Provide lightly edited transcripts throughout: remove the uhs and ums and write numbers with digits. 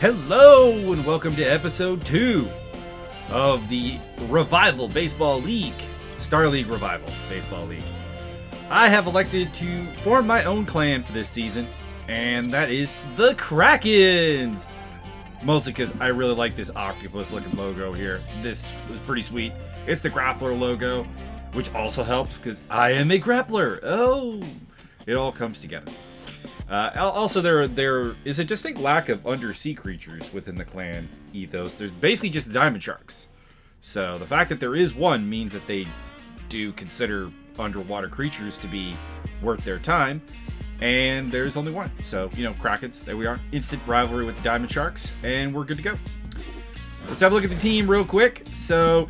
Hello and welcome to episode 2 of the Revival Baseball League, Star League Revival Baseball League. I have elected to form my own clan for this season, and that is the Krakens! Mostly because I really like this octopus looking logo here. This was pretty sweet. It's the grappler logo, which also helps because I am a grappler. Oh, it all comes together. Also, there is a distinct lack of undersea creatures within the clan ethos. There's basically just the diamond sharks. So the fact that there is one means that they do consider underwater creatures to be worth their time. And there's only one. So, Krakens, there we are. Instant rivalry with the diamond sharks, and we're good to go. Let's have a look at the team real quick. So,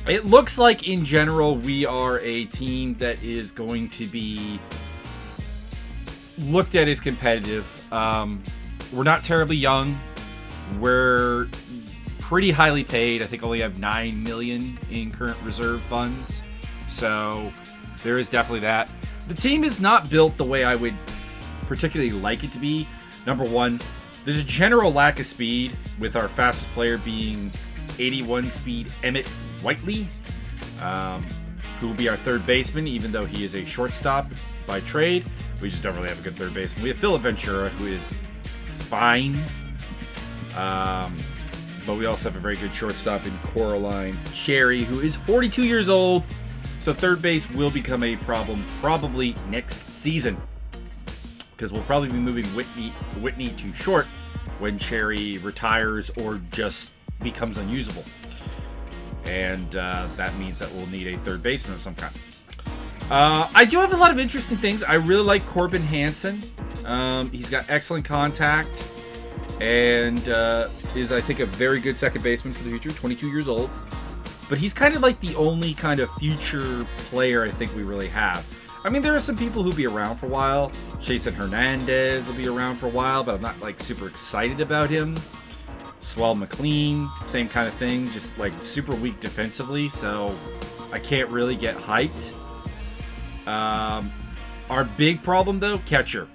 it looks like in general we are a team that is going to be looked at as competitive. We're not terribly young. We're pretty highly paid. I think only have 9 million in current reserve funds. So there is definitely that. The team is not built the way I would particularly like it to be. Number one, there's a general lack of speed, with our fastest player being 81 speed Emmett Whiteley, who will be our third baseman, even though he is a shortstop by trade. We just don't really have a good third baseman. We have Philip Ventura, who is fine. But we also have a very good shortstop in Coraline Cherry, who is 42 years old. So third base will become a problem probably next season, because we'll probably be moving Whitney to short when Cherry retires or just becomes unusable. And that means that we'll need a third baseman of some kind. I do have a lot of interesting things. I really like Corbin Hanson. He's got excellent contact and is, I think, a very good second baseman for the future, 22 years old. But he's kind of like the only kind of future player I think we really have. I mean, there are some people who'll be around for a while. Jason Hernandez will be around for a while, but I'm not like super excited about him. Swell McLean, same kind of thing, just like super weak defensively, so I can't really get hyped. Our big problem though, catcher.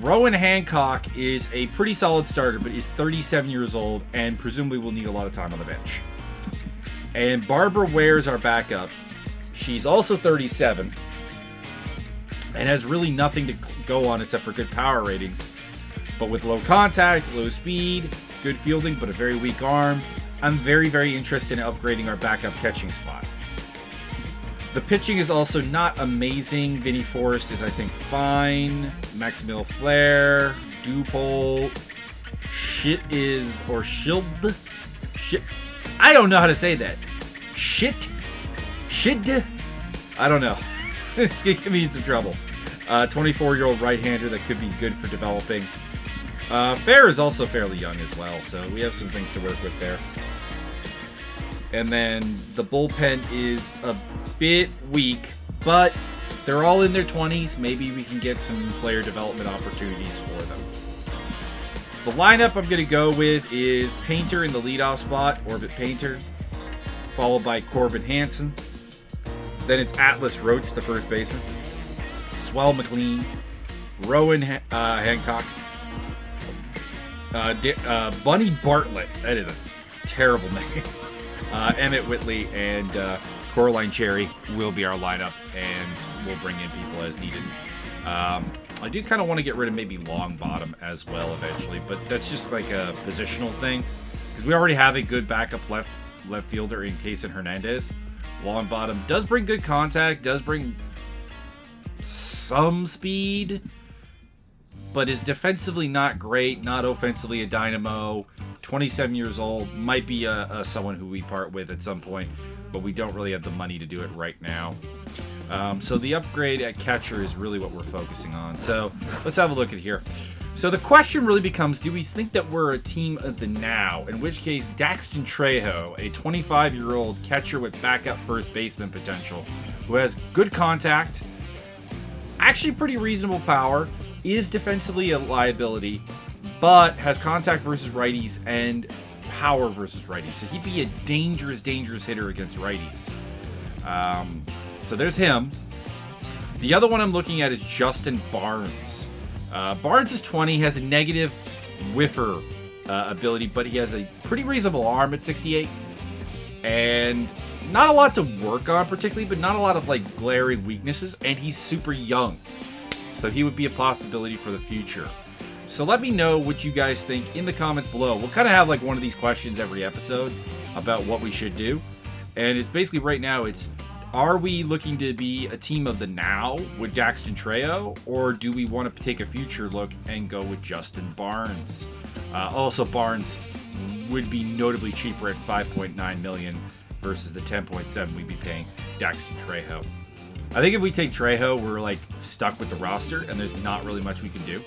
Rowan Hancock is a pretty solid starter, but he's 37 years old and presumably will need a lot of time on the bench. And Barbara Ware is our backup. She's also 37 and has really nothing to go on except for good power ratings. But with low contact, low speed, good fielding, but a very weak arm, I'm very, very interested in upgrading our backup catching spot. The pitching is also not amazing. Vinnie Forrest is, I think, fine. Maximil Flair, Dupole, Shit. I don't know how to say that. Shit. I don't know. It's going to get me in some trouble. 24-year-old right-hander that could be good for developing. Fair is also fairly young as well, so we have some things to work with there. And then the bullpen is a bit weak, but they're all in their 20s. Maybe we can get some player development opportunities for them. The lineup I'm going to go with is Painter in the leadoff spot, Orbit Painter, followed by Corbin Hanson. Then it's Atlas Roach, the first baseman, Swell McLean, Rowan Hancock, Bunny Bartlett, that is a terrible name, Emmett Whitley, and Coraline Cherry will be our lineup, and we'll bring in people as needed. I do kind of want to get rid of maybe Long Bottom as well eventually, but that's just like a positional thing, because we already have a good backup left fielder in Jason Hernandez. Long Bottom does bring good contact, does bring some speed, but is defensively not great, not offensively a dynamo. 27 years old, might be someone who we part with at some point, but we don't really have the money to do it right now. So the upgrade at catcher is really what we're focusing on. So let's have a look at here. So the question really becomes, do we think that we're a team of the now? In which case, Daxton Trejo, a 25-year-old catcher with backup first baseman potential, who has good contact, actually pretty reasonable power, is defensively a liability, but has contact versus righties and power versus righties. So he'd be a dangerous hitter against righties. So there's him. The other one I'm looking at is Justin Barnes. Barnes is 20, has a negative whiffer ability, but he has a pretty reasonable arm at 68. And not a lot to work on particularly, but not a lot of like glaring weaknesses. And he's super young. So he would be a possibility for the future. So let me know what you guys think in the comments below. We'll kind of have like one of these questions every episode about what we should do. And it's basically right now, it's, are we looking to be a team of the now with Daxton Trejo, or do we want to take a future look and go with Justin Barnes? Also, Barnes would be notably cheaper at $5.9 million versus the $10.7 we'd be paying Daxton Trejo. I think if we take Trejo, we're like stuck with the roster, and there's not really much we can do.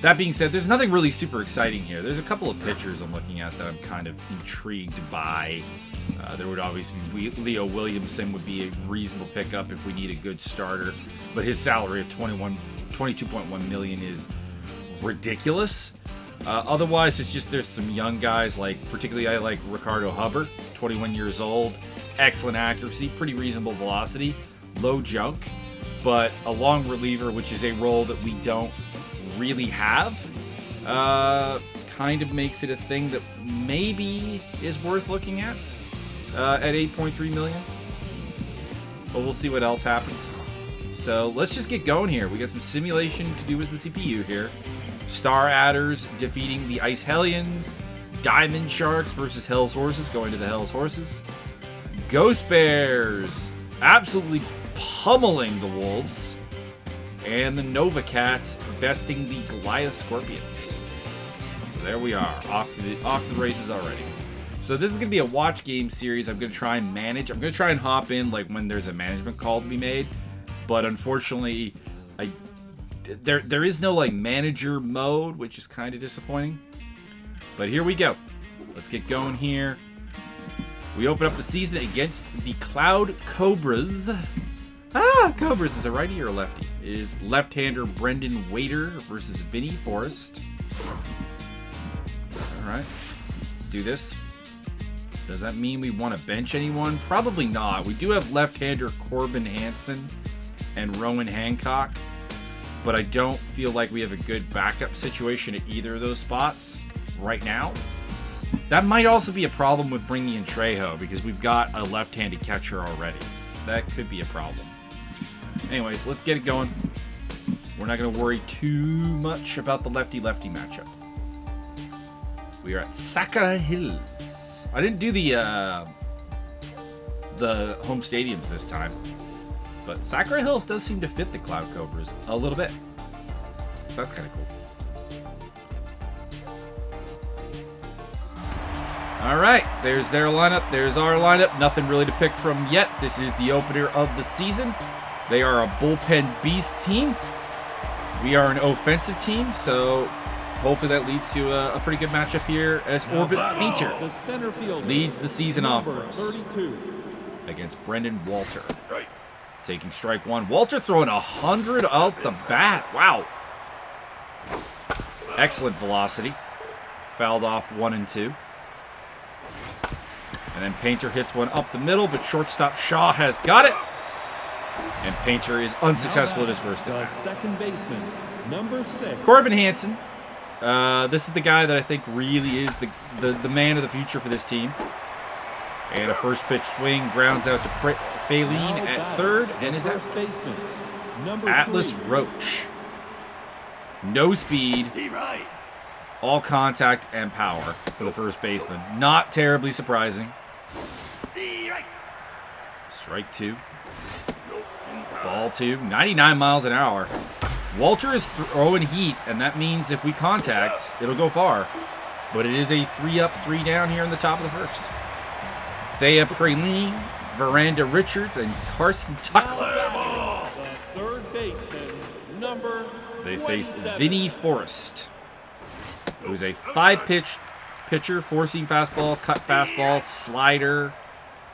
That being said, there's nothing really super exciting here. There's a couple of pitchers I'm looking at that I'm kind of intrigued by. There would obviously be Leo Williamson would be a reasonable pickup if we need a good starter, but his salary of $22.1 million is ridiculous. Otherwise, it's just there's some young guys, like particularly I like Ricardo Hubbard, 21 years old, excellent accuracy, pretty reasonable velocity, low junk, but a long reliever, which is a role that we don't really have, kind of makes it a thing that maybe is worth looking at 8.3 million. But we'll see what else happens. So let's just get going here. We got some simulation to do with the CPU here. Star Adders defeating the Ice Hellions. Diamond Sharks versus Hell's Horses, going to the Hell's Horses. Ghost Bears absolutely pummeling the Wolves. And the Nova Cats besting the Goliath Scorpions. So there we are, off to the races already. So this is going to be a watch game series I'm going to try and manage. I'm going to try and hop in like when there's a management call to be made. But unfortunately, there is no like manager mode, which is kind of disappointing. But here we go. Let's get going here. We open up the season against the Cloud Cobras. Cobras is a righty or a lefty? It is left-hander Brendan Wader versus Vinnie Forrest. Alright, let's do this. Does that mean we want to bench anyone? Probably not. We do have left-hander Corbin Hanson and Rowan Hancock, but I don't feel like we have a good backup situation at either of those spots right now. That might also be a problem with bringing in Trejo, because we've got a left-handed catcher already. That could be a problem. Anyways, let's get it going. We're not going to worry too much about the lefty-lefty matchup. We are at Sakura Hills. I didn't do the home stadiums this time, but Sakura Hills does seem to fit the Cloud Cobras a little bit. So that's kind of cool. All right, there's their lineup. There's our lineup. Nothing really to pick from yet. This is the opener of the season. They are a bullpen beast team. We are an offensive team, so hopefully that leads to a pretty good matchup here as Orbit Painter leads the season off for us against Brendan Walter. Taking strike one. Walter throwing 100 out the bat. Wow. Excellent velocity. Fouled off 1 and 2. And then Painter hits one up the middle, but shortstop Shaw has got it. And Painter is unsuccessful at his first at bat. Second baseman, number 6. Corbin Hanson. This is the guy that I think really is the man of the future for this team. And a first pitch swing grounds out to Faline at third, and is out. Atlas 3. Roach. No speed. All contact and power for the first baseman. Not terribly surprising. Strike 2. Ball 2. 99 miles an hour. Walter is throwing heat, and that means if we contact, it'll go far. But it is a 3-up, 3-down here in the top of the first. Thea Praline, Veranda Richards, and Carson Tucker. The third baseman, number They face 27. Vinnie Forrest, who's a 5-pitch pitcher, 4-seam fastball, cut fastball, slider,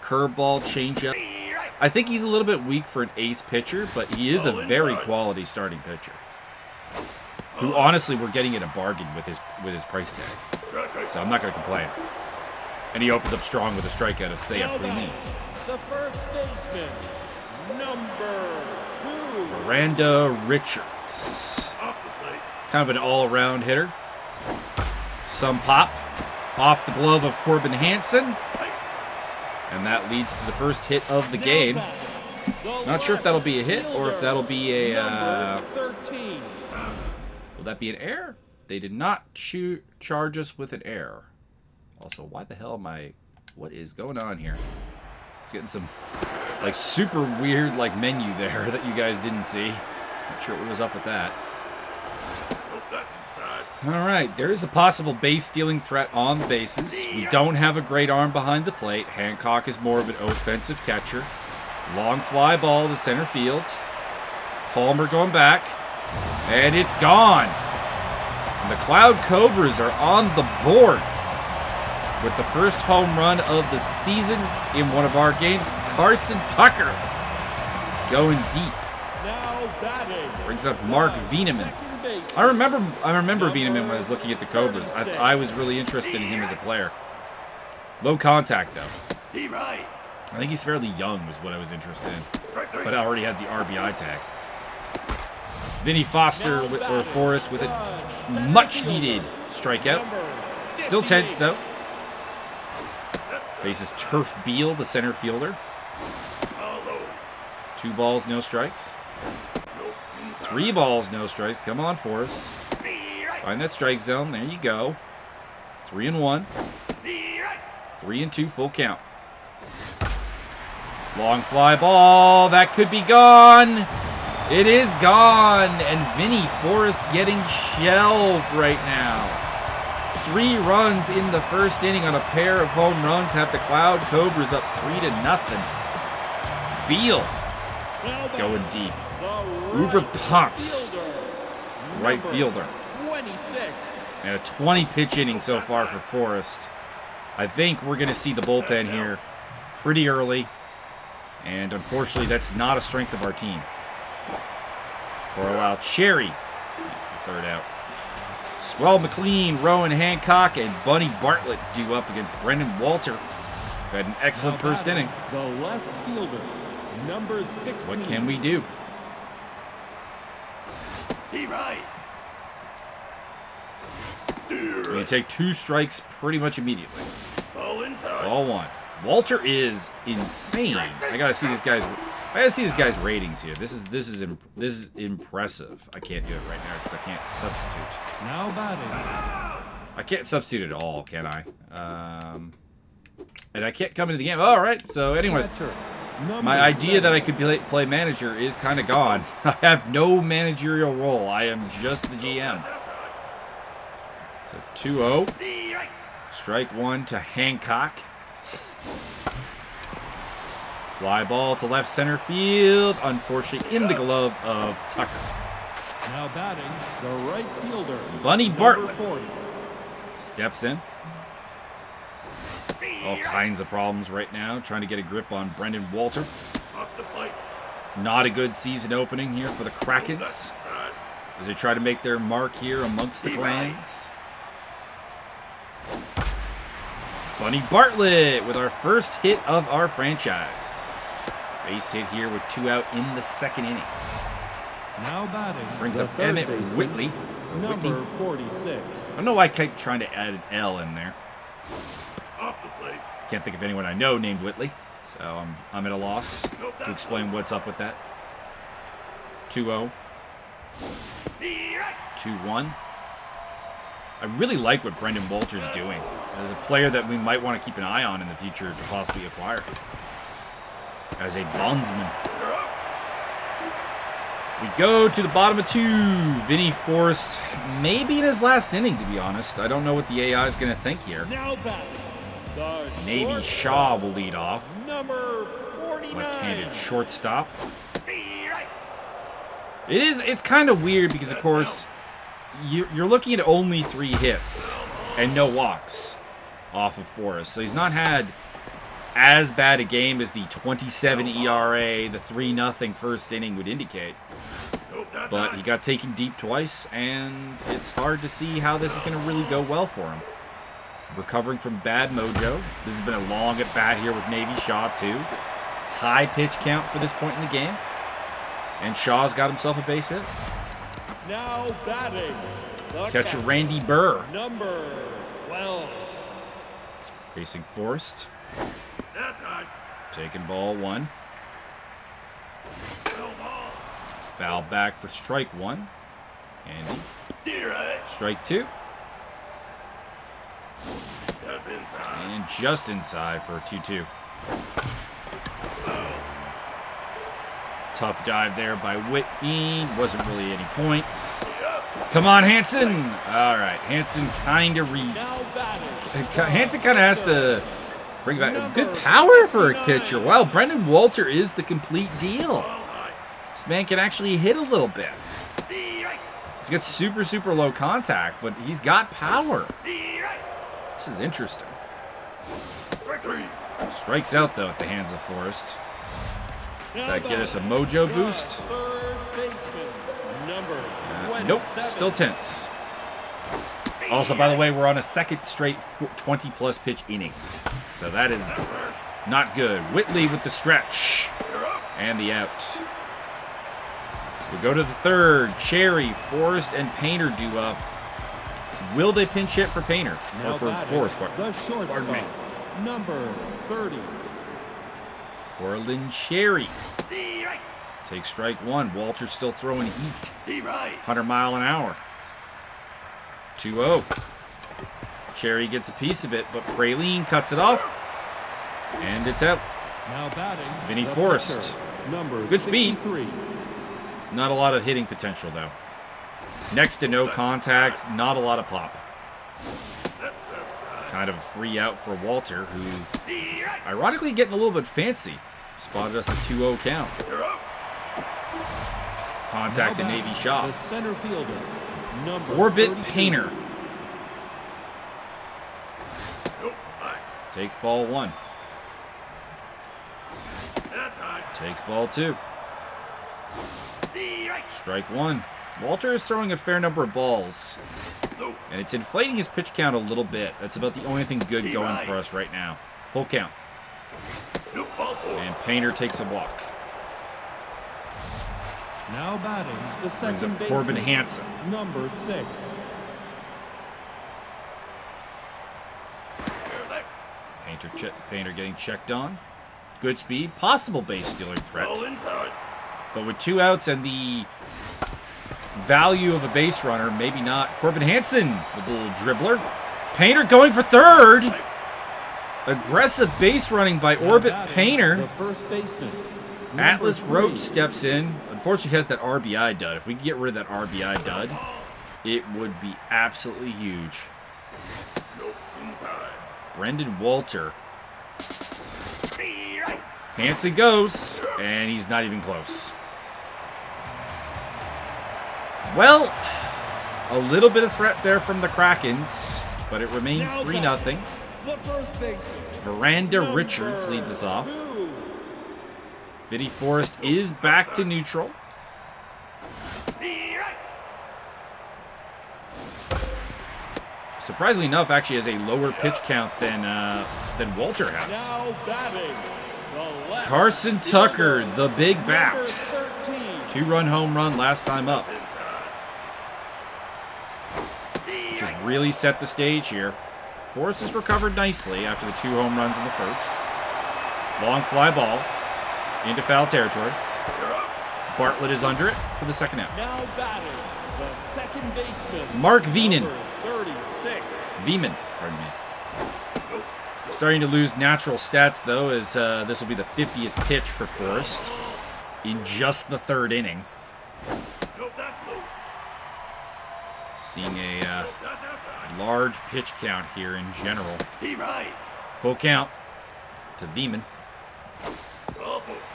curveball, changeup. I think he's a little bit weak for an ace pitcher, but he is a very quality starting pitcher, who honestly we're getting at a bargain with his price tag. So I'm not going to complain. And he opens up strong with a strikeout of Thea Praline. The first baseman, number 2. Veranda Richards. Kind of an all-around hitter. Some pop off the glove of Corbin Hanson. And that leads to the first hit of the game. Not sure if that'll be a hit or if that'll be a... will that be an error? They did not charge us with an error. Also, why the hell am I... What is going on here? It's getting some, like, super weird, like, menu there that you guys didn't see. Not sure what was up with that. Alright, there is a possible base stealing threat on the bases. We don't have a great arm behind the plate. Hancock is more of an offensive catcher. Long fly ball to center field. Palmer going back. And it's gone. And the Cloud Cobras are on the board with the first home run of the season in one of our games. Carson Tucker going deep. Brings up Mark Vieneman. I remember Vieneman when I was looking at the Cobras. I was really interested in him as a player. Low contact, though. I think he's fairly young was what I was interested in. But I already had the RBI tag. Vinny Foster or Forrest with a much-needed strikeout. Still tense, though. Faces Turf Beal, the center fielder. 2 balls, no strikes. 3 balls, no strikes. Come on, Forrest. Find that strike zone. There you go. 3-1. 3-2, full count. Long fly ball. That could be gone. It is gone. And Vinny Forrest getting shelved right now. 3 runs in the first inning on a pair of home runs have the Cloud Cobras up 3-0. Beal going deep. Uber Potts, right fielder. And a 20-pitch inning so far for Forrest. I think we're going to see the bullpen here pretty early. And unfortunately, that's not a strength of our team. For a while, Cherry makes the 3rd out. Swell McLean, Rowan Hancock, and Bunny Bartlett due up against Brendan Walter. Had an excellent first inning. The left fielder, number 16. What can we do? We're going to take 2 strikes pretty much immediately. Ball 1. Walter is insane. I gotta see this guy's ratings here. This is impressive. I can't do it right now because I can't substitute. Now batting. I can't substitute at all, can I? And I can't come into the game. All right. So, anyways, my idea that I could play manager is kind of gone. I have no managerial role. I am just the GM. It's a 2-0. Strike 1 to Hancock. Fly ball to left center field. Unfortunately, in the glove of Tucker. Now batting, the right fielder, Bunny Bartlett steps in. All kinds of problems right now, trying to get a grip on Brendan Walter. Off the plate. Not a good season opening here for the Krakens as they try to make their mark here amongst the clans. Bunny Bartlett with our first hit of our franchise. Base hit here with 2 out in the 2nd inning. Now batting. Brings up Emmett Whitley. Number 46. I don't know why I keep trying to add an L in there. Off the plate. Can't think of anyone I know named Whitley, so I'm at a loss to explain what's up with that. 2-0. 2-1. I really like what Brendan Walter's doing. As a player that we might want to keep an eye on in the future to possibly acquire. As a bondsman. We go to the bottom of 2. Vinny Forrest, maybe in his last inning, to be honest. I don't know what the AI is going to think here. Maybe Shaw will lead off. Number 49. Left-handed shortstop. It's kind of weird because, of course, you're looking at only 3 hits and no walks off of Forrest. So he's not had as bad a game as the 27 ERA, the 3-0 first inning would indicate. But he got taken deep twice, and it's hard to see how this is going to really go well for him. Recovering from bad mojo. This has been a long at-bat here with Navy Shaw, too. High pitch count for this point in the game. And Shaw's got himself a base hit. Now batting. Catcher Randy Burr. Number 12. Facing Forrest. That's high. Taking ball 1. No ball. Foul back for strike 1. Handy. Right. Strike 2. That's inside. And just inside for a 2-2. Tough dive there by Whitney. Wasn't really any point. Come on, Hanson. All right, Hanson kind of Now batting. Hanson kind of has to bring back good power for a pitcher. Wow, Brendan Walter is the complete deal. This man can actually hit a little bit. He's got super, super low contact, but he's got power. This is interesting. Strikes out, though, at the hands of Forrest. Does that get us a mojo boost? Third baseman, number Nope, 27. still tense. Also, by the way, we're on a second straight 20-plus pitch inning. So that is not good. Whitley with the stretch. And the out. We go to the third. Cherry, Forrest, and Painter due up. Will they pinch hit for Painter? Now Or for batting, Forrest? the shortstop, number 30. Orlin Cherry. Takes strike 1. Walter's still throwing heat. 100 mile an hour. 2-0. Cherry gets a piece of it, but Praline cuts it off. And it's out. Now batting, Vinny the Forrest. pitcher, number Good speed. 63. Not a lot of hitting potential, though. Next to no contact, not a lot of pop. Kind of a free out for Walter, who, ironically, getting a little bit fancy. Spotted us a 2-0 count. Contact Now to batting, Navy Shop. the center fielder, number Orbit 32. Painter. Takes ball 1. Takes ball 2. Strike 1. Walter is throwing a fair number of balls. And it's inflating his pitch count a little bit. That's about the only thing good going for us right now. Full count. And Painter takes a walk. Now batting, the Brings second up Corbin baseman, Hanson. number 6. Painter getting checked on. Good speed. Possible base stealing threat. But with 2 outs and the value of a base runner, maybe not. Corbin Hanson with a little dribbler. Painter going for third. Aggressive base running by Orbit Batting, Painter. the first baseman, number Atlas 3. Roach steps in. Unfortunately, has that RBI dud. If we could get rid of that RBI dud, it would be absolutely huge. Brendan Walter. Hanson goes, and he's not even close. Well, a little bit of threat there from the Krakens, but it remains 3-0. The first baseman, Veranda Richards leads us off. 2. Vinny Forrest is back to neutral. Surprisingly enough, actually has a lower pitch count than Walter has. Now batting, the left Carson Tucker, the big number bat. 13. 2-run home run last time up. Which has really set the stage here. Forrest has recovered nicely after the 2 home runs in the first. Long fly ball into foul territory. Bartlett is under it for the second out. Now batting, the second baseman, Mark Veenan. number 36. Veman, pardon me. Starting to lose natural stats, though, as this will be the 50th pitch for Forrest in just the 3rd inning. Seeing a large pitch count here in general. Full count to Veman.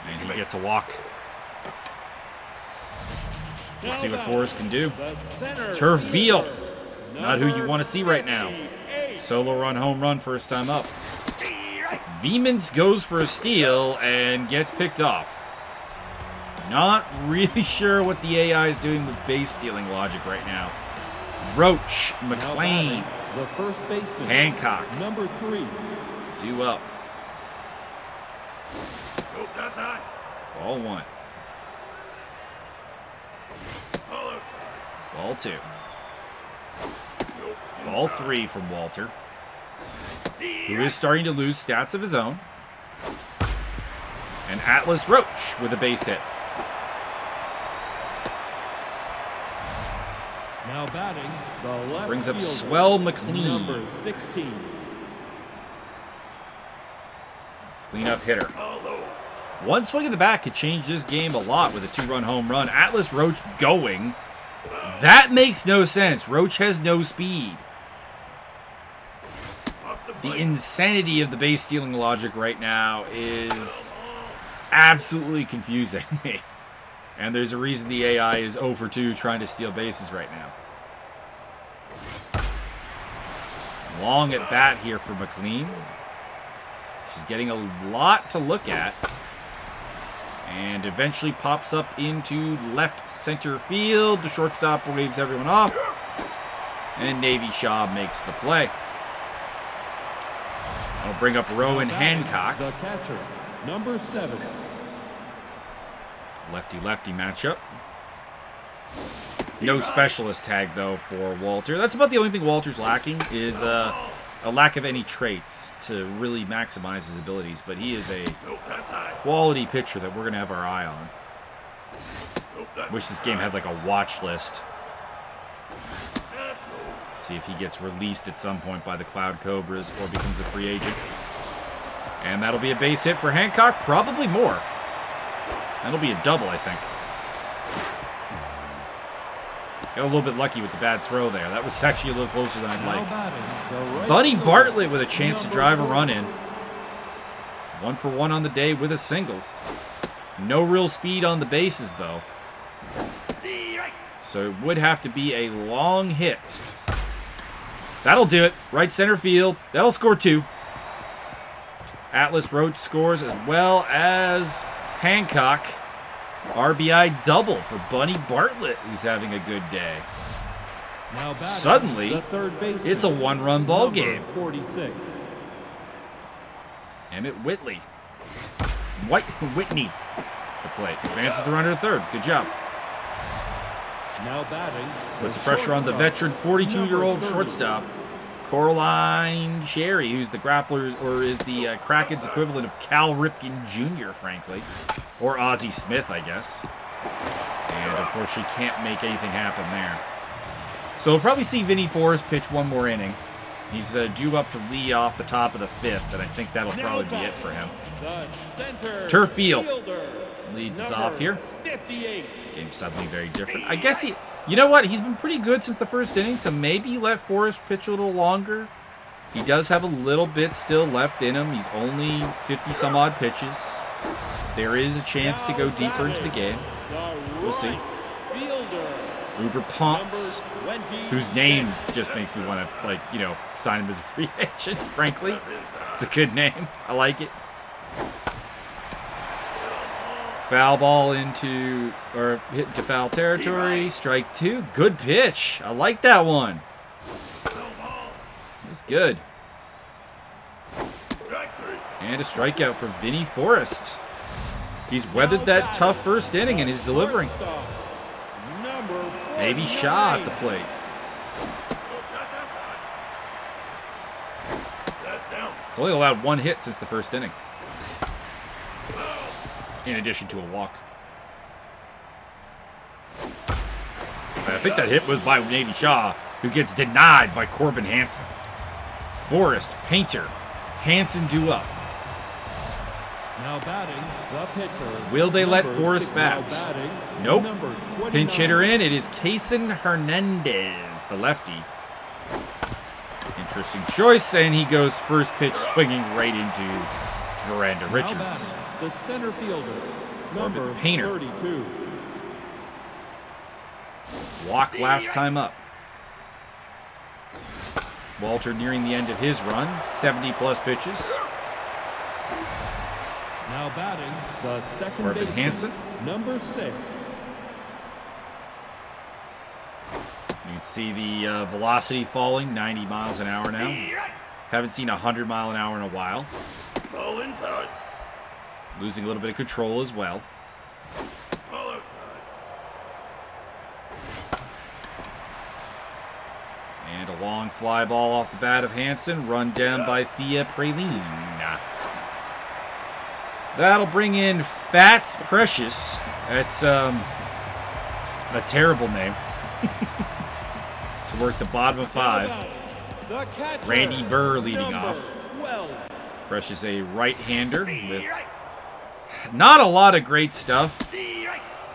And he gets a walk. We'll see what Forrest can do. The center Turf fielder, Beal. Not who you number want to see right now. 58. Solo run, home run, first time up. Veemans goes for a steal and gets picked off. Not really sure what the AI is doing with base stealing logic right now. Roach, Now McLean, batting, the first baseman, Hancock, number 3. due up. Ball 1. Ball 2. Ball 3 from Walter. who is starting to lose stats of his own. And Atlas Roach with a base hit. Now batting, the left Brings up fielder, Swell McLean. number 16. Cleanup hitter. Although, One swing of the bat could change this game a lot with a 2-run home run. Atlas Roach going. That makes no sense. Roach has no speed. off the The plate. insanity of the base stealing logic right now is absolutely confusing me. And there's a reason the AI is 0 for 2 trying to steal bases right now. Long at bat here for McLean. She's getting a lot to look at. And eventually pops up into left center field. The shortstop waves everyone off. And Navy Shaw makes the play. I'll bring up Rowan Now batting, Hancock. The catcher, number 7. Lefty-lefty matchup. No specialist tag, though, for Walter. That's about the only thing Walter's lacking is a lack of any traits to really maximize his abilities. But he is a Nope, that's high. quality pitcher that we're going to have our eye on. Nope, that's Wish this game had like a watch list. That's low. See if he gets released at some point by the Cloud Cobras or becomes a free agent. And that'll be a base hit for Hancock. Probably more. That'll be a double, I think. Got a little bit lucky with the bad throw there. That was actually a little closer than I'd Now like. batting, the right Buddy fielder, Bartlett with a chance to number drive a 4. run in. 1 for 1 on the day with a single. No real speed on the bases, though. So it would have to be a long hit. That'll do it. Right center field. That'll score 2. Atlas Roach scores as well as Hancock. RBI double for Bunny Bartlett, who's having a good day. Now batting, Suddenly, the third baseman, it's a 1-run ball number game. 46. Emmett Whitley. Whitney. The plate. Advances the runner to third. Good job. Now batting, Puts the pressure on the veteran 42-year-old number 30. shortstop, Coraline Sherry, who's the grappler's, or is the Kraken's equivalent of Cal Ripken Jr., frankly. Or Ozzie Smith, I guess. And unfortunately can't make anything happen there. So we'll probably see Vinny Forrest pitch one more inning. He's due up to lead off the top of the 5th, and I think that'll probably be it for him. The center Turf Beal fielder, leads us number off here. 58. This game's suddenly very different. I guess you know what? He's been pretty good since the first inning, so maybe let Forrest pitch a little longer. He does have a little bit still left in him. He's only 50-some-odd pitches. There is a chance to go deeper into the game. We'll see. Uber Ponce, whose name just makes me want to, sign him as a free agent, frankly. That's inside. It's a good name. I like it. Foul ball hit into foul territory. Strike 2. Good pitch. I like that one. It was good. Strike 3. And a strikeout for Vinny Forrest. He's weathered that tough first inning and is delivering. Navy Shaw at the plate. Nope, that's outside. That's down. He's only allowed 1 hit since the first inning. In addition to a walk. I think that hit was by Navy Shaw, who gets denied by Corbin Hanson. Forrest, Painter, Hanson due up. Now batting, the pitcher. Will they let number Forrest 6 bat? now batting, Nope. number 29. Pinch hitter in. It is Kaysen Hernandez, the lefty. Interesting choice, and he goes first pitch swinging right into Miranda Now Richards. batting, the center fielder, number Painter. 32. Walk last time up. Walter nearing the end of his run. 70-plus pitches. Now batting, the second Corbin baseman, Hanson. number 6. You can see the velocity falling, 90 miles an hour now. Haven't seen 100 mile an hour in a while. Ball inside. Losing a little bit of control as well. Ball outside. And a long fly ball off the bat of Hanson, run down by Thea Praline. That'll bring in Fats Precious. That's a terrible name. To work the bottom of 5. The catcher, Randy Burr leading number off. 12. Precious a right-hander with not a lot of great stuff.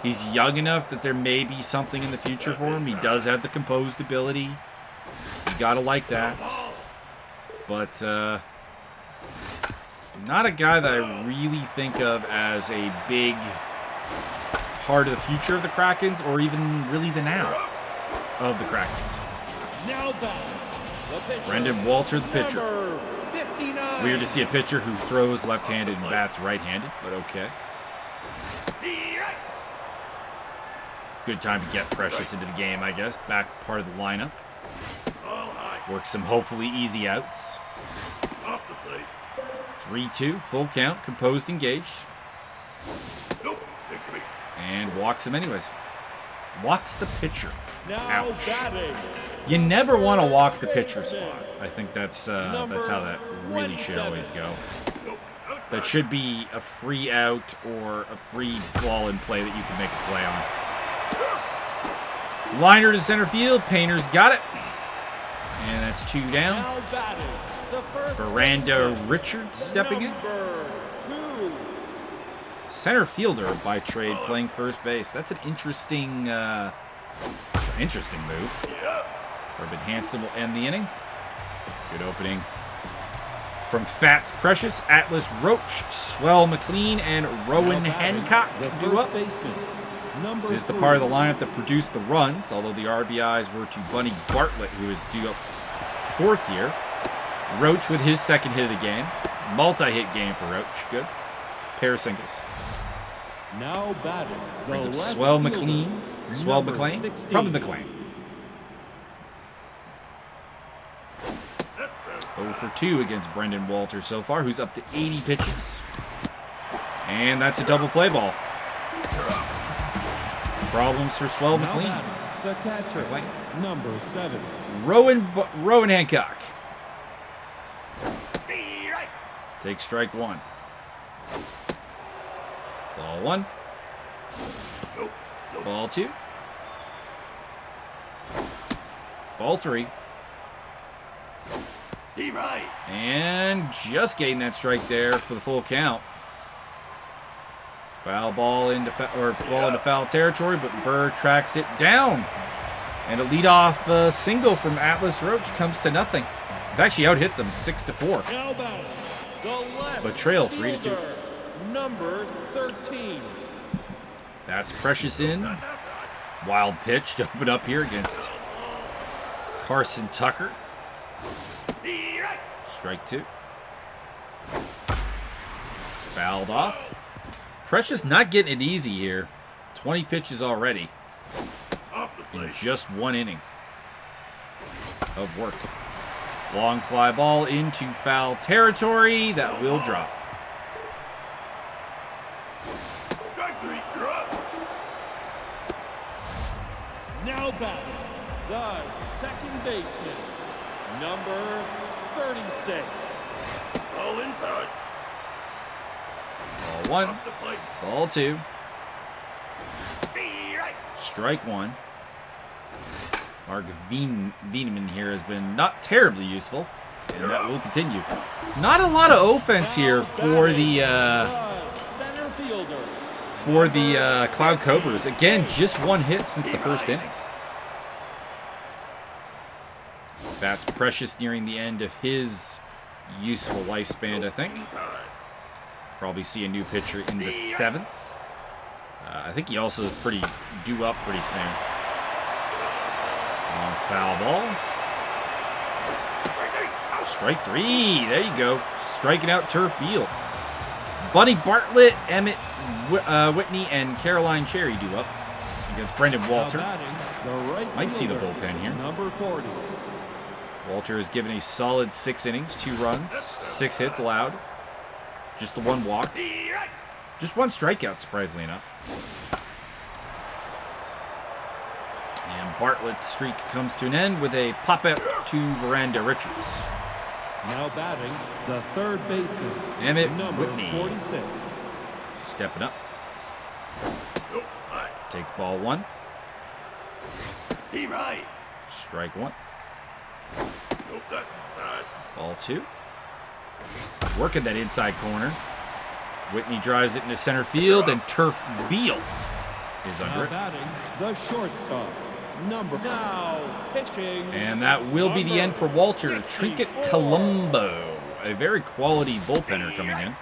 He's young enough that there may be something in the future for him. He does have the composed ability. You gotta like that. But not a guy that I really think of as a big part of the future of the Krakens, or even really the now of the Krakens. Now bats the pitcher, Brendan Walter, the pitcher. number 59. Weird to see a pitcher who throws left-handed and bats right-handed, but okay. Good time to get Precious into the game, I guess. Back part of the lineup. Work some hopefully easy outs. 3-2, full count, composed, engaged. And walks him anyways. Walks the pitcher. Now Ouch. batting. You never want to walk the pitcher spot. I think that's how that really should 27. always go. That should be a free out or a free ball in play that you can make a play on. Liner to center field. Painter's got it. And that's 2 down. Now batting the first Veranda baseman, Richards stepping in. number 2. Center fielder by trade playing first base. That's an interesting move. Corbin Hanson will end the inning. Good opening from Fats Precious, Atlas Roach, Swell McLean, and Rowan Hancock The do first up. baseman, number This is the 3. part of the lineup that produced the runs, although the RBIs were to Bunny Bartlett, who is due up 4th here. Roach with his 2nd hit of the game. Multi-hit game for Roach. Good. Pair of singles. Now batting the Brings up left Swell fielder, McLean. Swell number McLean? 16. Probably McLean. 0 for 2 against Brendan Walter so far, who's up to 80 pitches. And that's a double play ball. Problems for Swell Now McLean. batting the catcher, McLean. number 7. Rowan Hancock. Take strike 1. Ball 1. Ball 2. Ball 3. Steve Wright. And just getting that strike there for the full count. Foul ball into foul territory, but Burr tracks it down. And a leadoff single from Atlas Roach comes to nothing. They've actually out-hit them 6-4. Now batting the left But trail 3-2. fielder, number 13. That's Precious in. Wild pitch to open up here against Carson Tucker. Strike 2. Fouled off. Precious not getting it easy here. 20 pitches already in just 1 inning of work. Long fly ball into foul territory. That will drop. Strike 3, you're up. Now batting the second baseman, number 36. Ball inside. Ball 1. Off the plate. Ball 2. Right. Strike 1. Mark Wieneman here has been not terribly useful, and that will continue. Not a lot of offense here for the Center fielder. Cloud Cobras. Again, just 1 hit since the first inning. That's Precious nearing the end of his useful lifespan, I think. Inside. Probably see a new pitcher in the 7th. I think he also is due up pretty soon. Long foul ball. Strike 3. There you go. Striking out Turf Beal. Bunny Bartlett, Emmett Whitney, and Caroline Cherry due up against Brendan Walter. Now batting the right Might see the fielder, bullpen here. Number 40. Walter has given a solid 6 innings, 2 runs, 6 hits allowed. Just the 1 walk. Just 1 strikeout, surprisingly enough. And Bartlett's streak comes to an end with a pop-out to Veranda Richards. Now batting, the third baseman, Emmett number Whitney. 46. Stepping up. Nope. Right. Takes ball 1. Steve right. Strike 1. Nope, that's inside. Ball 2. Working that inside corner. Whitney drives it into center field, and Turf Beal is under Now it. batting, the shortstop, number. Now pitching. And that will be the end for Walter. Trinket Colombo, a very quality bullpenner coming in.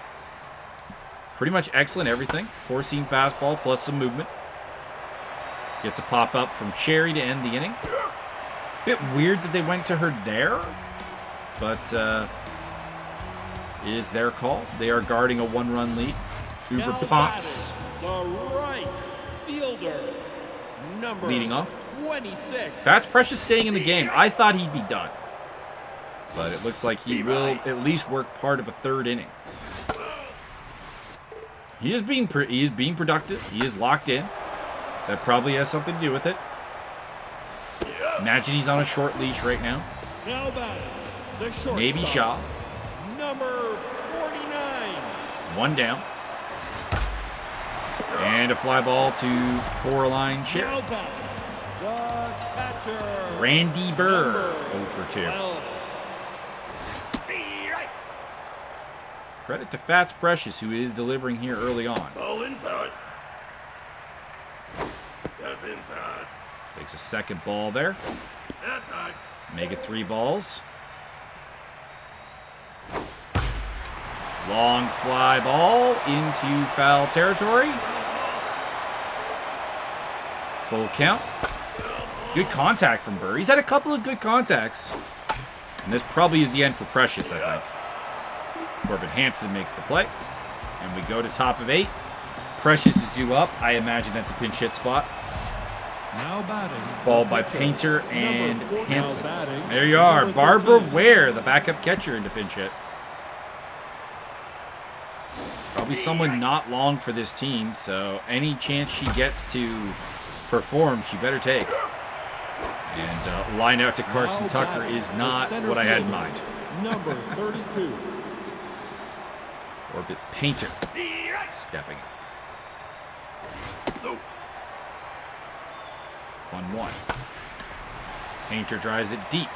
Pretty much excellent everything. Four-seam fastball plus some movement. Gets a pop-up from Cherry to end the inning. Bit weird that they went to her there, but it is their call. They are guarding a one-run lead. Uber Now Potts batting, the right fielder, number leading off. 26. Fats Precious staying in the game. I thought he'd be done, but it looks like he will at least work part of a third inning. He is being productive. He is locked in. That probably has something to do with it. Imagine he's on a short leash right now. Now batting, the shortstop, Navy Shaw. number 49. 1 down. And a fly ball to Coraline Now Cherry. batting, the catcher, Randy Burr, number 0 for 2. 12. Be right. Credit to Fats Precious, who is delivering here early on. Ball inside. That's inside. Takes a second ball there. That's high. Make it 3 balls. Long fly ball into foul territory. Full count. Good contact from Burr. He's had a couple of good contacts. And this probably is the end for Precious, I think. Corbin Hanson makes the play. And we go to top of 8. Precious is due up. I imagine that's a pinch hit spot. Now batting, Followed by the pitcher, Painter and number 4. Hanson. Now batting, There you are. number Barbara 13. Ware, the backup catcher, into pinch hit. Probably someone not long for this team, so any chance she gets to perform, she better take. And line out to Carson Now Tucker batting, is the not center what I had in fielder, mind. Number 32. Orbit Painter Be right. stepping up. Nope. 1-1. Painter drives it deep.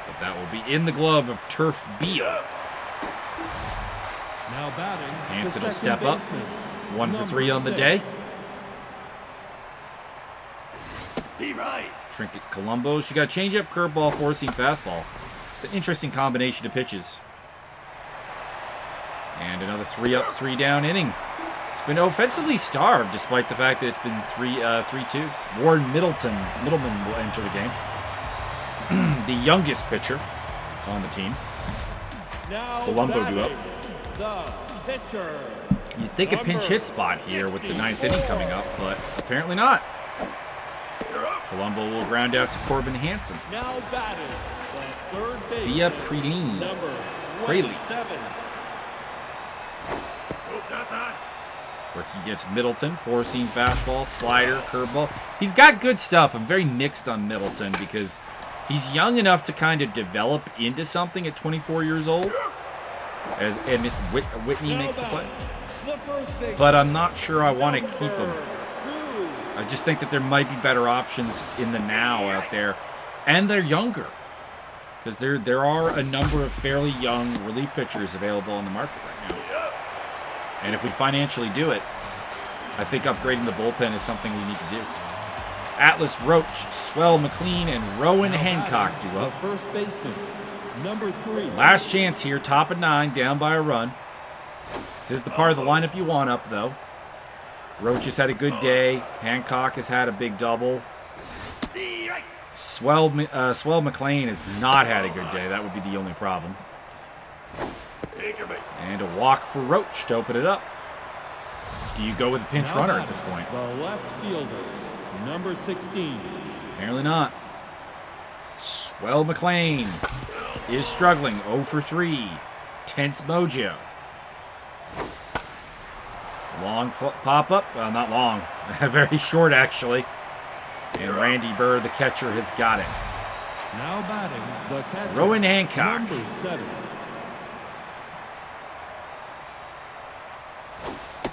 But that will be in the glove of Turf Beal. Now batting, Hanson the will second step up. baseman, 1 for number 3 on the 6. day. Steve right. Trinket Colombo. She got changeup, curveball, four-seam fastball. It's an interesting combination of pitches. And another 3-up, 3-down inning. It's been offensively starved, despite the fact that it's been 3-2. Warren Middleman will enter the game. The youngest pitcher on the team. Now Colombo due batting, the pitcher, You'd think a pinch hit spot here with the 9th inning coming up, but apparently not. You're up. Colombo will ground out to Corbin Hanson. now batting, the third baseman, Via Praline. number Praline. 27. Nope, that's high. Where he gets Middleton, four-seam fastball, slider, curveball. He's got good stuff. I'm very mixed on Middleton because he's young enough to kind of develop into something at 24 years old, as Emmett Whitney Now makes the play. batting, the first baseman, But I'm not sure I want to keep him. number 2. I just think that there might be better options in the now out there, and they're younger, because there are a number of fairly young relief pitchers available on the market right now. Yep. And if we financially do it, I think upgrading the bullpen is something we need to do. Atlas Roach, Swell McLean, and Rowan Now Hancock batting, do up. the first baseman, number 3. Last chance here, top of 9, down by a run. This is the part of the lineup you want up, though. Roach has had a good day. Hancock has had a big double. Be right. Swell McLean has not had a good day. That would be the only problem. Take your base. And a walk for Roach to open it up. Do you go with a pinch Now runner batting, at this point? The left fielder, number 16. Apparently not. Swell McLean is struggling. 0 for 3. Tense mojo. Long pop-up. Well, not long. Very short, actually. And Randy Burr, the catcher, has got it. Now batting, the catcher. Rowan Hancock. Number 7.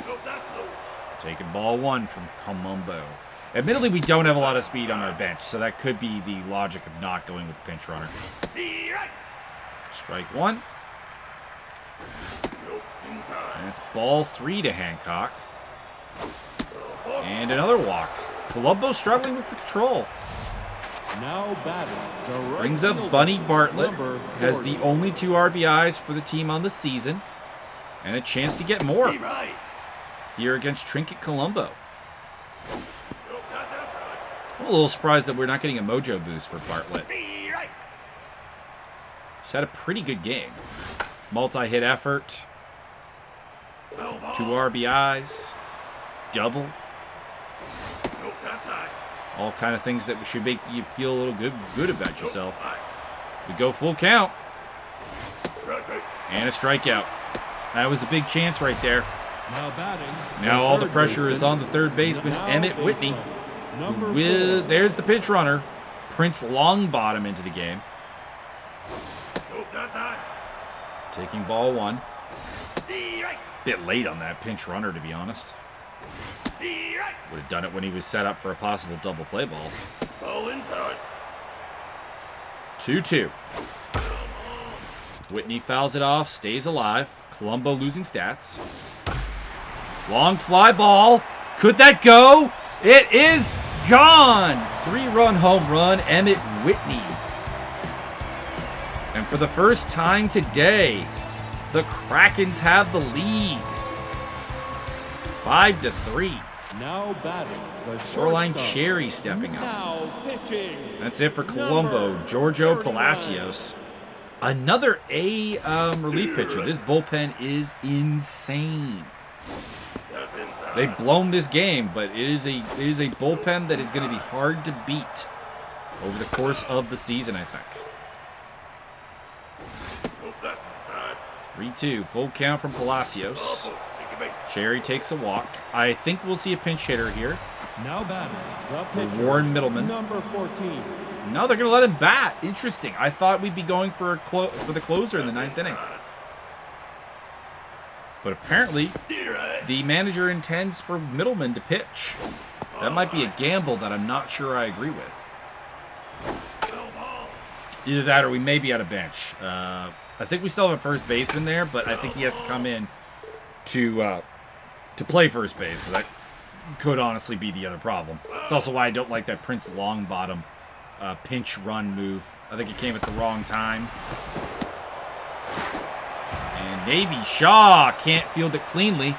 Nope, that's low. Taking ball 1 from Colombo. Admittedly, we don't have a lot of speed on our bench, so that could be the logic of not going with the pinch runner. Right. Strike 1. Nope, inside. And it's ball 3 to Hancock. Ball. And another walk. Colombo struggling with the control. Now batting, the right Brings up fielder, Bunny Bartlett. number Has 40. the only 2 RBIs for the team on the season. And a chance to get more Right. here against Trinket Colombo. Nope, that's outside. I'm a little surprised that we're not getting a mojo boost for Bartlett. Right. He's had a pretty good game. Multi-hit effort. Foul ball. 2 RBIs. Double. Nope, that's high. All kind of things that should make you feel a little good about Nope, yourself. high. We go full count. Right. And a strikeout. That was a big chance right there. Now batting. Now all the third pressure is baseman, on the third baseman, now Emmett baseman, Whitney. Number 4. There's the pinch runner. Prince Longbottom into the game. Nope, that's high. Taking ball 1. Right. Bit late on that pinch runner, to be honest. Right. Would have done it when he was set up for a possible double play ball. Ball inside. 2-2. Whitney fouls it off, stays alive. Colombo losing stats. Long fly ball. Could that go? It is gone. 3-run home run, Emmett Whitney. And for the first time today, the Krakens have the lead. 5-3. Now batting, the Shoreline shortstop. Cherry stepping up. Now pitching. That's it for Colombo. Number Giorgio 39. Palacios. Another A relief pitcher. This bullpen is insane. That's inside. They've blown this game, but it is a bullpen that is going to be hard to beat over the course of the season, I think. Nope, that's inside. 3-2. Full count from Palacios. Ball. Take a base. Cherry takes a walk. I think we'll see a pinch hitter here. Now batting, the For pitcher. Warren Middleman. Number 14. No, they're going to let him bat. Interesting. I thought we'd be going for the closer in the 9th inning. But apparently, Right. the manager intends for Middleman to pitch. That might be a gamble that I'm not sure I agree with. Foul ball. Either that or we may be out of bench. I think we still have a first baseman there, but I think he has to come in to play first base. So that could honestly be the other problem. It's also why I don't like that Prince Longbottom pinch run move. I think it came at the wrong time. And Navy Shaw can't field it cleanly.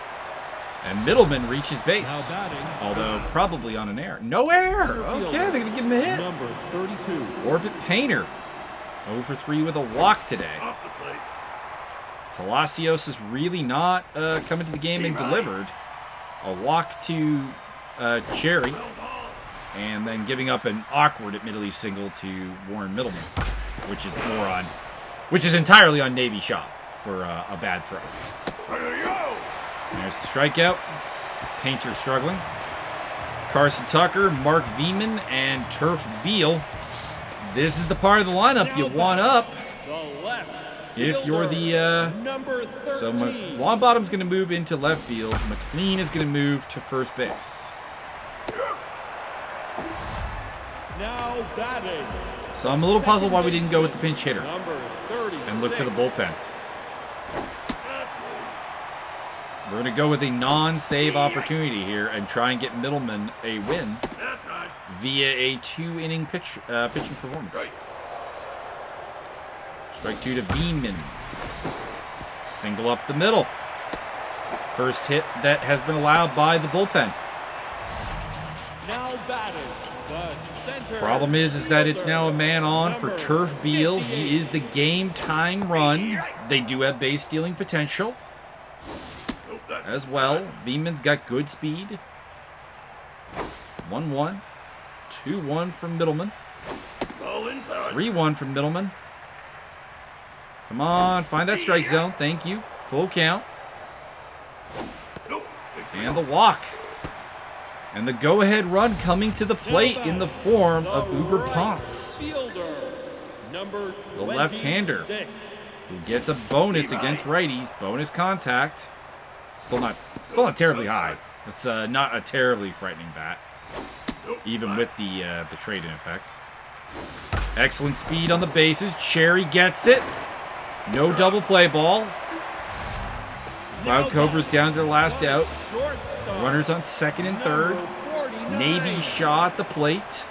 And Middleman reaches Now base. batting, Although probably on an error. No error! Okay, they're going to give him a hit. number 32. Orbit Painter. 0 for 3 with a walk today. Off the plate. Palacios is really not coming to the game and delivered. A walk to Cherry. Foul ball. And then giving up an awkward, admittedly, single to Warren Middleman. Which is entirely on Navy Shaw for a bad throw. There you go. There's the strikeout. Painter struggling. Carson Tucker, Mark Veman, and Turf Beal. This is the part of the lineup you want up The left. if you're the... Number 13. So Longbottom's going to move into left field. McLean is going to move to first base. Now batting. So I'm a little puzzled why we didn't go with the pinch hitter Number 30. and look to the bullpen. That's low. We're going to go with a non-save opportunity here and try and get Middleman a win That's high. via a 2-inning pitching performance. Right. Strike 2 to Veman. Single up the middle. First hit that has been allowed by the bullpen. Now batting. The center. Problem is that it's now a man on for Turf Beal. He is the game-time run. They do have base stealing potential Nope, that's as well. Veman's got good speed. 1-1. 2-1 from Middleman. Ball inside. 3-1 from Middleman. Come on, find that strike zone. Thank you. Full count. Nope. Big And the walk. And the go-ahead run coming to the plate in the form of Uber Ponce, Fielder, number the left-hander, 26. who gets a bonus against righties, bonus contact. Still not terribly high. It's not a terribly frightening bat, even with the trade-in effect. Excellent speed on the bases. Cherry gets it. No double play ball. Cloud Cobra's down to their last out. Shortstop, Runners on second and third. number 49. Navy Shaw at the plate.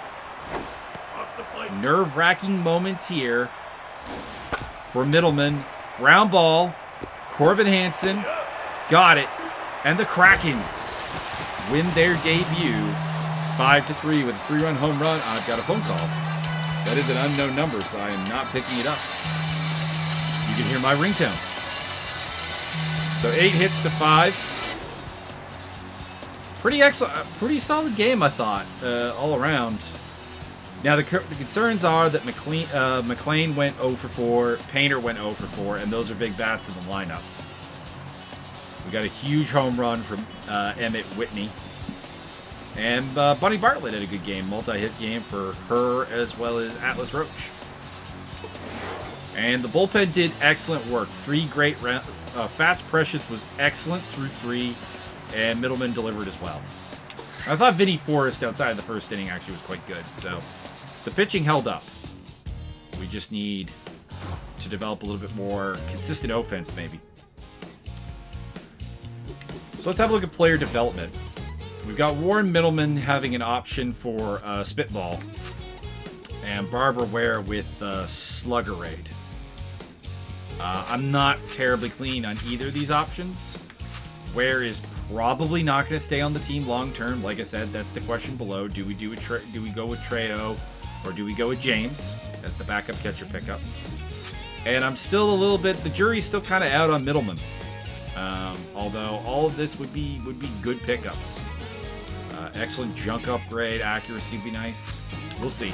Off the plate. Nerve-wracking moments here for Middleman. Ground ball. Corbin Hanson got it. And the Krakens win their debut 5-3 with a 3-run home run. I've got a phone call. That is an unknown number, so I am not picking it up. You can hear my ringtone. So 8 hits to 5. Pretty excellent, pretty solid game, I thought, all around. Now the concerns are that McLean went 0 for 4, Painter went 0 for 4, and those are big bats in the lineup. We got a huge home run from Emmett Whitney. And Bunny Bartlett had a good game, multi-hit game for her as well as Atlas Roach. And the bullpen did excellent work. 3 great rounds. Fats Precious was excellent through 3, and Middleman delivered as well. I thought Vinny Forrest outside of the first inning actually was quite good. So the pitching held up. We just need to develop a little bit more consistent offense, maybe. So let's have a look at player development. We've got Warren Middleman having an option for Spitball, and Barbara Ware with Slugger Raid. I'm not terribly clean on either of these options. Ware is probably not going to stay on the team long term. Like I said, that's the question below. Do we go with Trejo, or do we go with James as the backup catcher pickup? And I'm still a little bit. The jury's still kind of out on Middleman. Although all of this would be good pickups. Excellent junk upgrade, accuracy would be nice. We'll see.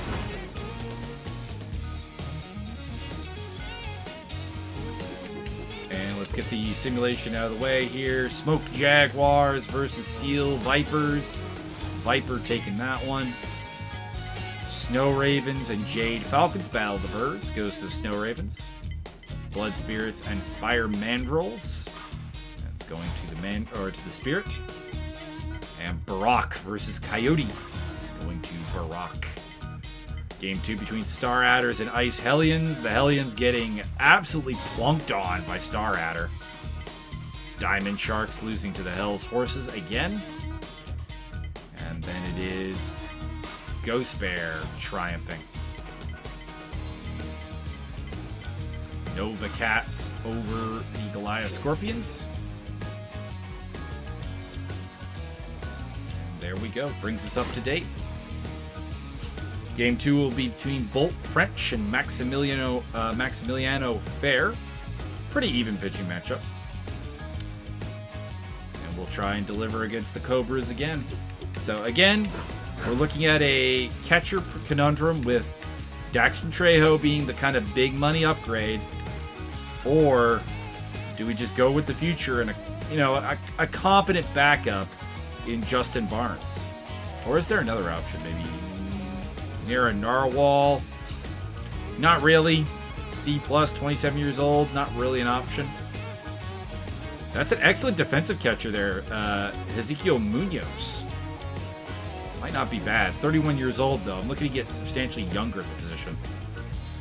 And let's get the simulation out of the way here. Smoke Jaguars versus Steel Vipers. Viper taking that one. Snow Ravens and Jade Falcons. Battle of the Birds goes to the Snow Ravens. Blood Spirits and Fire Mandrills. That's going to the Spirit. And Barak versus Coyote. Going to Barak. Game 2 between Star Adders and Ice Hellions. The Hellions getting absolutely plunked on by Star Adder. Diamond Sharks losing to the Hells Horses again. And then it is Ghost Bear triumphing. Nova Cats over the Goliath Scorpions. And there we go. Brings us up to date. Game 2 will be between Bolt French and Maximiliano Fair. Pretty even pitching matchup. And we'll try and deliver against the Cobras again. So again, we're looking at a catcher conundrum with Daxton Trejo being the kind of big money upgrade. Or do we just go with the future and a competent backup in Justin Barnes? Or is there another option? Maybe Nira Narwhal? Not really. C+, 27 years old. Not really an option. That's an excellent defensive catcher there. Ezequiel Munoz. Might not be bad. 31 years old, though. I'm looking to get substantially younger at the position.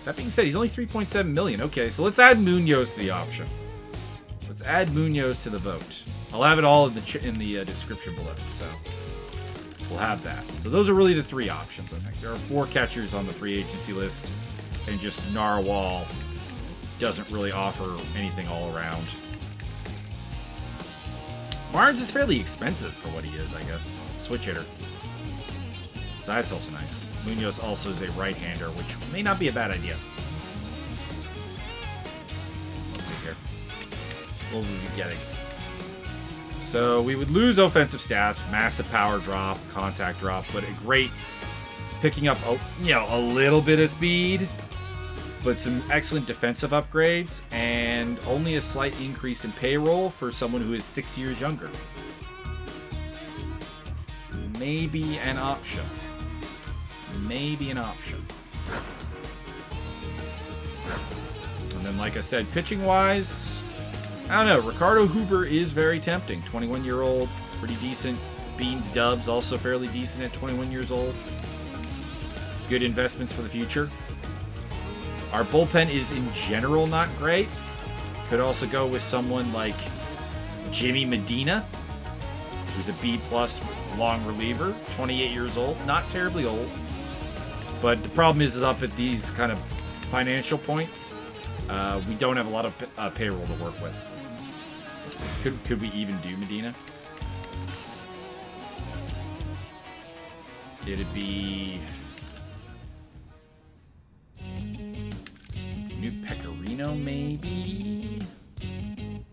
That being said, he's only $3.7 million. Okay, so let's add Munoz to the option. Let's add Munoz to the vote. I'll have it all in the description below, so we'll have that. So those are really the 3 options, I think. There are 4 catchers on the free agency list, and just Narwhal doesn't really offer anything all around. Barnes is fairly expensive for what he is, I guess. Switch hitter. So that's also nice. Munoz also is a right-hander, which may not be a bad idea. Let's see here. What will we be getting? So we would lose offensive stats, massive power drop, contact drop, but a great picking up, a little bit of speed, but some excellent defensive upgrades, and only a slight increase in payroll for someone who is 6 years younger. Maybe an option. Maybe an option. And then, like I said, pitching-wise, I don't know. Ricardo Hoover is very tempting. 21-year-old, pretty decent. Beans Dubs, also fairly decent at 21 years old. Good investments for the future. Our bullpen is, in general, not great. Could also go with someone like Jimmy Medina, who's a B-plus long reliever, 28 years old. Not terribly old. But the problem is up at these kind of financial points, we don't have a lot of payroll to work with. Let's see, could we even do Medina? It'd be New Pecorino, maybe?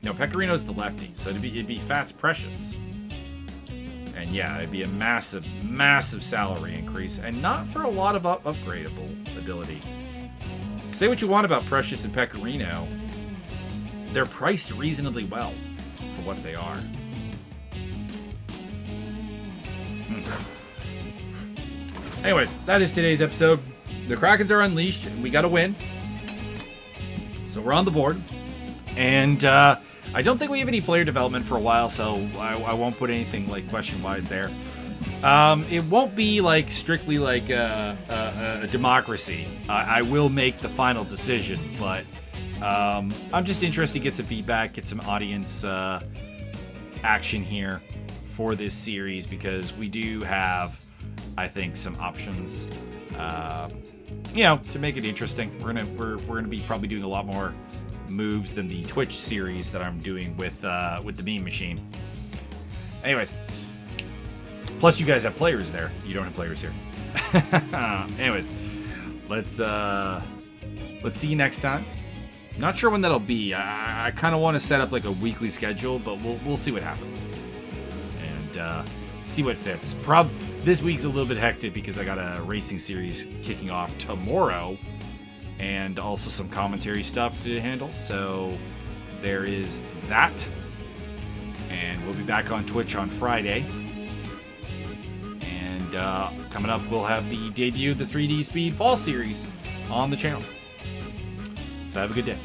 No, Pecorino's the lefty, so it'd be Fats Precious. And yeah, it'd be a massive, massive salary increase, and not for a lot of upgradable ability. Say what you want about Precious and Pecorino, they're priced reasonably well for what they are. Anyways, that is today's episode. The Krakens are unleashed, and we got to win. So we're on the board. And I don't think we have any player development for a while, so I won't put anything like question-wise there. It won't be like strictly like a democracy. I will make the final decision, but I'm just interested to get some feedback, get some audience action here for this series, because we do have, I think, some options, to make it interesting. We're gonna be probably doing a lot more moves than the Twitch series that I'm doing with the Meme Machine. Anyways, plus you guys have players there. You don't have players here. Anyways, let's see you next time. Not sure when that'll be. I kind of want to set up like a weekly schedule, but we'll see what happens and see what fits. This week's a little bit hectic because I got a racing series kicking off tomorrow, and also some commentary stuff to handle. So there is that, and we'll be back on Twitch on Friday. And coming up, we'll have the debut of the 3D Speed Fall series on the channel. So have a good day.